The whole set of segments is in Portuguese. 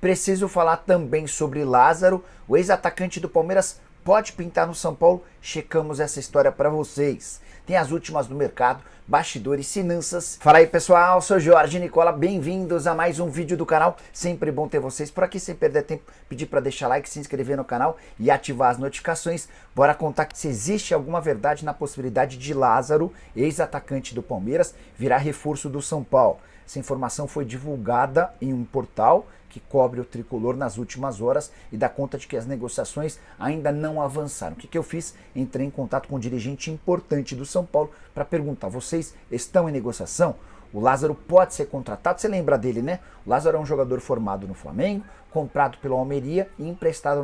Preciso falar também sobre Lázaro, o ex-atacante do Palmeiras pode pintar no São Paulo? Checamos essa história para vocês. Tem as últimas do mercado, bastidores, finanças. Fala aí pessoal, sou Jorge Nicola, bem-vindos a mais um vídeo do canal. Sempre bom ter vocês por aqui, sem perder tempo, pedir para deixar like, se inscrever no canal e ativar as notificações. Bora contar se existe alguma verdade na possibilidade de Lázaro, ex-atacante do Palmeiras, virar reforço do São Paulo. Essa informação foi divulgada em um portal que cobre o tricolor nas últimas horas e dá conta de que as negociações ainda não avançaram. O que eu fiz? Entrei em contato com um dirigente importante do São Paulo para perguntar: vocês estão em negociação? O Lázaro pode ser contratado? Você lembra dele, né? O Lázaro é um jogador formado no Flamengo, comprado pelo Almeria e emprestado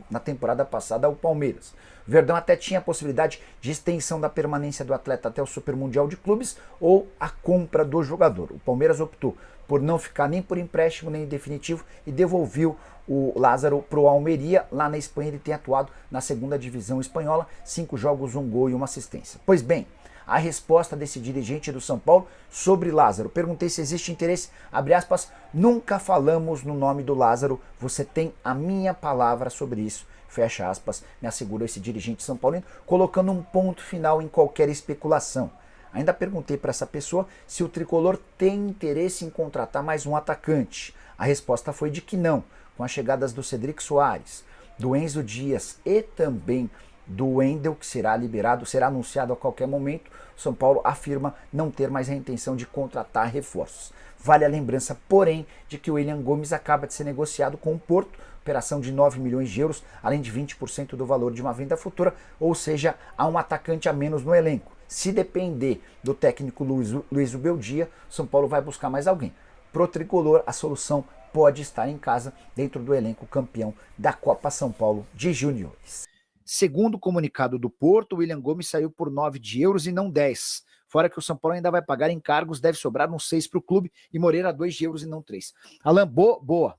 na temporada passada ao Palmeiras. O Verdão até tinha a possibilidade de extensão da permanência do atleta até o Super Mundial de Clubes ou a compra do jogador. O Palmeiras optou por não ficar nem por empréstimo nem definitivo e devolveu o Lázaro para o Almeria. Lá na Espanha ele tem atuado na segunda divisão espanhola, 5 jogos, 1 gol e 1 assistência. Pois bem, a resposta desse dirigente do São Paulo sobre Lázaro. Perguntei se existe interesse, abre aspas, nunca falamos no nome do Lázaro, você tem a minha palavra sobre isso, fecha aspas, me assegurou esse dirigente são paulino, colocando um ponto final em qualquer especulação. Ainda perguntei para essa pessoa se o tricolor tem interesse em contratar mais um atacante. A resposta foi de que não, com as chegadas do Cedric Soares, do Enzo Dias e também do Wendel, que será liberado, será anunciado a qualquer momento, o São Paulo afirma não ter mais a intenção de contratar reforços. Vale a lembrança, porém, de que o William Gomes acaba de ser negociado com o Porto, operação de 9 milhões de euros, além de 20% do valor de uma venda futura, ou seja, há um atacante a menos no elenco. Se depender do técnico Luiz Ubeldia, São Paulo vai buscar mais alguém. Pro tricolor, a solução pode estar em casa, dentro do elenco campeão da Copa São Paulo de Juniores. Segundo o comunicado do Porto, o William Gomes saiu por 9 de euros e não 10. Fora que o São Paulo ainda vai pagar encargos, deve sobrar uns 6 para o clube e Moreira 2 de euros e não 3. Alan, boa.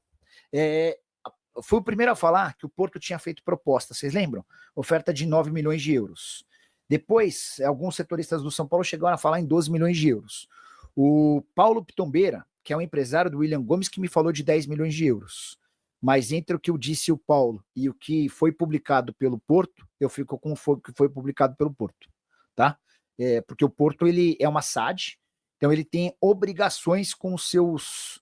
Fui o primeiro a falar que o Porto tinha feito proposta, vocês lembram? Oferta de 9 milhões de euros. Depois, alguns setoristas do São Paulo chegaram a falar em 12 milhões de euros. O Paulo Pitombeira, que é um empresário do William Gomes, que me falou de 10 milhões de euros. Mas entre o que eu disse o Paulo e o que foi publicado pelo Porto, eu fico com o que foi publicado pelo Porto, tá? Porque o Porto ele é uma SAD, então ele tem obrigações com os seus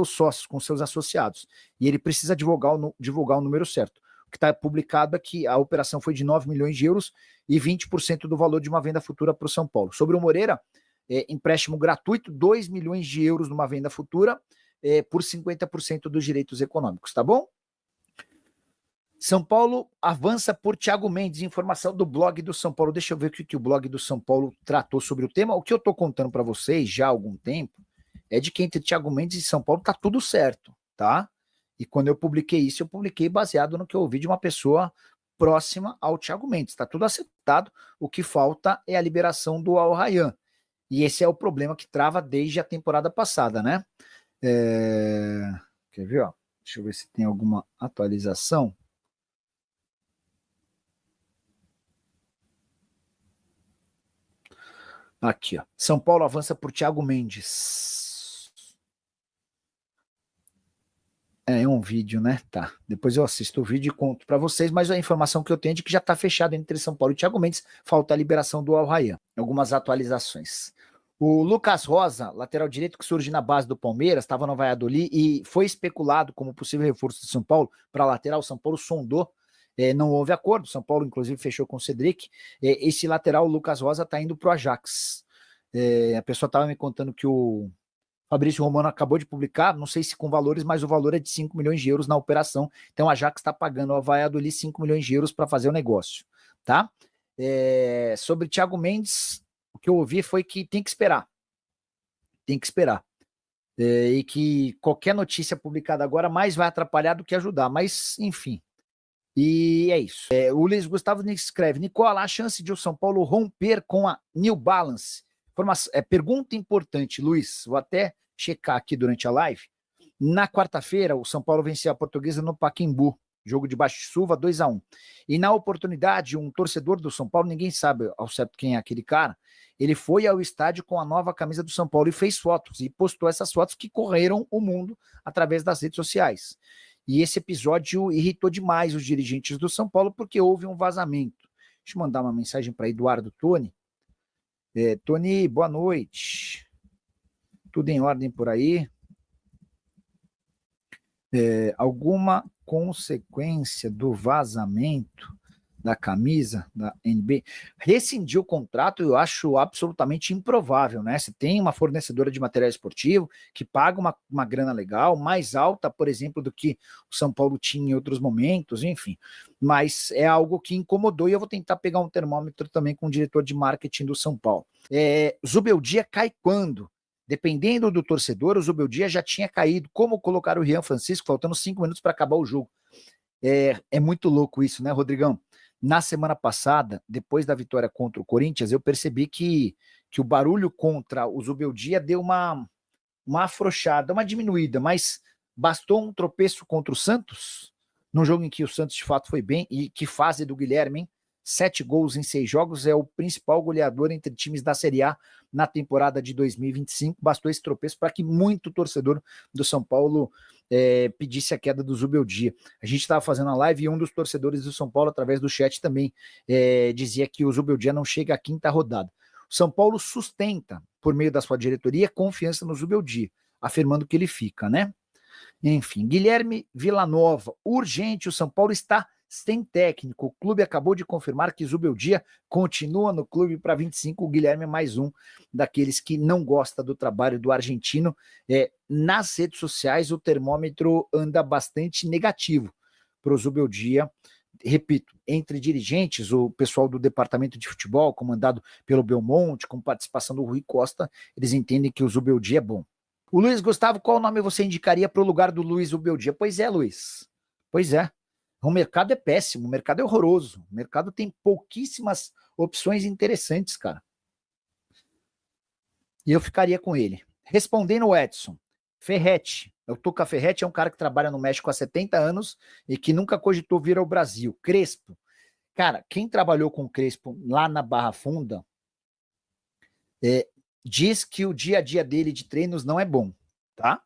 sócios, com seus associados, e ele precisa divulgar o número certo. O que está publicado é que a operação foi de 9 milhões de euros e 20% do valor de uma venda futura para o São Paulo. Sobre o Moreira, empréstimo gratuito, 2 milhões de euros numa venda futura, por 50% dos direitos econômicos, tá bom? São Paulo avança por Thiago Mendes, informação do blog do São Paulo. Deixa eu ver o que o blog do São Paulo tratou sobre o tema. O que eu tô contando para vocês já há algum tempo é de que entre Thiago Mendes e São Paulo tá tudo certo, tá? E quando eu publiquei isso, eu publiquei baseado no que eu ouvi de uma pessoa próxima ao Thiago Mendes. Tá tudo acertado, o que falta é a liberação do Al Rayyan. E esse é o problema que trava desde a temporada passada, né? Quer ver? Ó? Deixa eu ver se tem alguma atualização. Aqui, ó. São Paulo avança por Thiago Mendes. É um vídeo, né? Tá. Depois eu assisto o vídeo e conto para vocês, mas a informação que eu tenho é de que já está fechado entre São Paulo e Thiago Mendes. Falta a liberação do Al Rayyan. Algumas atualizações. O Lucas Rosa, lateral direito que surge na base do Palmeiras, estava no Valladolid e foi especulado como possível reforço do São Paulo para a lateral. O São Paulo sondou, não houve acordo. São Paulo, inclusive, fechou com o Cedric. Esse lateral, o Lucas Rosa, está indo para o Ajax. A pessoa estava me contando que o Fabrício Romano acabou de publicar, não sei se com valores, mas o valor é de 5 milhões de euros na operação. Então, a Ajax está pagando ao Valladolid 5 milhões de euros para fazer o negócio. Tá? Sobre Thiago Mendes, o que eu ouvi foi que tem que esperar. Tem que esperar. E que qualquer notícia publicada agora mais vai atrapalhar do que ajudar. Mas, enfim. E é isso. O Luiz Gustavo escreve: Nicola, a chance de o São Paulo romper com a New Balance? Pergunta importante, Luiz. Vou até checar aqui durante a live. Na quarta-feira, o São Paulo venceu a Portuguesa no Pacaembu. jogo de Baixo-Chuva, 2-1. E na oportunidade, um torcedor do São Paulo, ninguém sabe ao certo quem é aquele cara, ele foi ao estádio com a nova camisa do São Paulo e fez fotos, e postou essas fotos que correram o mundo através das redes sociais. E esse episódio irritou demais os dirigentes do São Paulo, porque houve um vazamento. Deixa eu mandar uma mensagem para Eduardo Tony. Tony, boa noite. Tudo em ordem por aí? Alguma consequência do vazamento da camisa da NBA? Rescindir o contrato eu acho absolutamente improvável, né? Você tem uma fornecedora de material esportivo que paga uma grana legal, mais alta, por exemplo, do que o São Paulo tinha em outros momentos, enfim. Mas é algo que incomodou e eu vou tentar pegar um termômetro também com o diretor de marketing do São Paulo. Zubeldia cai quando? Dependendo do torcedor, o Zubeldia já tinha caído. Como colocar o Rian Francisco faltando 5 minutos para acabar o jogo? É muito louco isso, né, Rodrigão? Na semana passada, depois da vitória contra o Corinthians, eu percebi que o barulho contra o Zubeldia deu uma afrouxada, uma diminuída, mas bastou um tropeço contra o Santos, num jogo em que o Santos de fato foi bem, e que fase do Guilherme, hein? 7 gols em 6 jogos, é o principal goleador entre times da Série A na temporada de 2025. Bastou esse tropeço para que muito torcedor do São Paulo pedisse a queda do Zubeldia. A gente estava fazendo a live e um dos torcedores do São Paulo, através do chat também, dizia que o Zubeldia não chega à 5ª rodada. O São Paulo sustenta, por meio da sua diretoria, confiança no Zubeldia, afirmando que ele fica, né? Enfim, Guilherme Villanova, urgente, o São Paulo está sem técnico. O clube acabou de confirmar que Zubeldia continua no clube para 25. O Guilherme é mais um daqueles que não gosta do trabalho do argentino. Nas redes sociais, o termômetro anda bastante negativo para o Zubeldia. Repito, entre dirigentes, o pessoal do departamento de futebol, comandado pelo Belmonte, com participação do Rui Costa, eles entendem que o Zubeldia é bom. O Luiz Gustavo, qual nome você indicaria para o lugar do Luiz Zubeldia? Pois é, Luiz. Pois é. O mercado é péssimo, o mercado é horroroso. O mercado tem pouquíssimas opções interessantes, cara. E eu ficaria com ele. Respondendo o Edson, Ferretti. O Tuca Ferretti é um cara que trabalha no México há 70 anos e que nunca cogitou vir ao Brasil. Crespo. Cara, quem trabalhou com o Crespo lá na Barra Funda diz que o dia a dia dele de treinos não é bom, tá?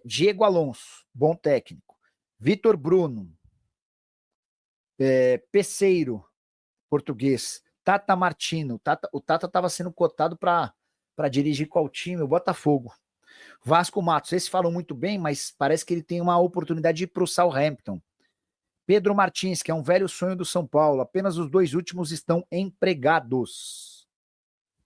Diego Alonso, bom técnico. Vitor Bruno, Peceiro, português. Tata Martino. O Tata estava sendo cotado para dirigir qual time? O Botafogo. Vasco Matos, esse falou muito bem, mas parece que ele tem uma oportunidade de ir para o Southampton. Pedro Martins, que é um velho sonho do São Paulo. Apenas os 2 últimos estão empregados.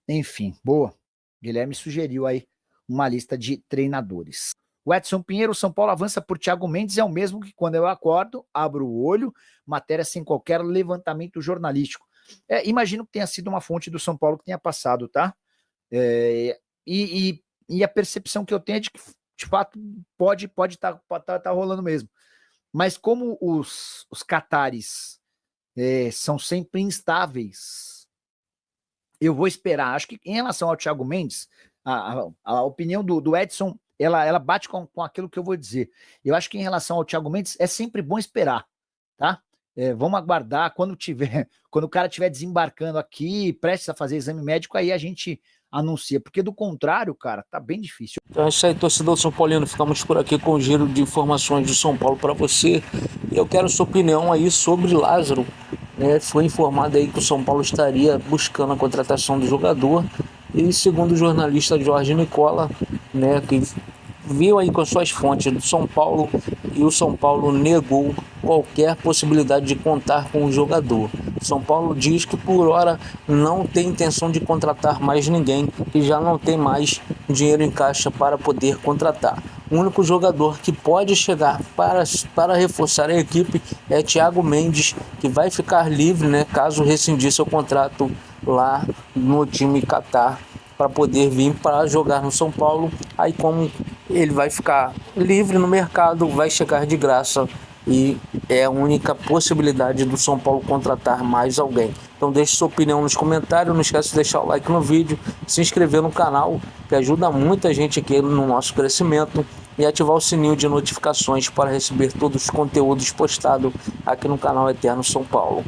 Enfim, boa. Guilherme sugeriu aí uma lista de treinadores. O Edson Pinheiro, São Paulo avança por Thiago Mendes, é o mesmo que quando eu acordo, abro o olho, matéria sem qualquer levantamento jornalístico. Imagino que tenha sido uma fonte do São Paulo que tenha passado, tá? E a percepção que eu tenho é de que, de fato, pode tá rolando mesmo. Mas como os catares são sempre instáveis, eu vou esperar. Acho que em relação ao Thiago Mendes, a opinião do Edson, ela bate com aquilo que eu vou dizer. Eu acho que em relação ao Thiago Mendes, é sempre bom esperar, tá? Vamos aguardar quando o cara estiver desembarcando aqui, prestes a fazer exame médico, aí a gente anuncia, porque do contrário, cara, tá bem difícil. Então é isso aí, torcedor São Paulino, ficamos por aqui com o giro de informações de São Paulo para você. E eu quero sua opinião aí sobre Lázaro. Foi informado aí que o São Paulo estaria buscando a contratação do jogador. E segundo o jornalista Jorge Nicola, que viu aí com as suas fontes do São Paulo, e o São Paulo negou qualquer possibilidade de contar com o jogador. O São Paulo diz que por hora não tem intenção de contratar mais ninguém e já não tem mais dinheiro em caixa para poder contratar. O único jogador que pode chegar para reforçar a equipe é Thiago Mendes, que vai ficar livre, caso rescindir seu contrato lá no time Catar, para poder vir para jogar no São Paulo. Aí, como ele vai ficar livre no mercado, vai chegar de graça e é a única possibilidade do São Paulo contratar mais alguém. Então deixe sua opinião nos comentários, não esquece de deixar o like no vídeo, se inscrever no canal, que ajuda muita gente aqui no nosso crescimento. e ativar o sininho de notificações para receber todos os conteúdos postados aqui no canal Eterno São Paulo.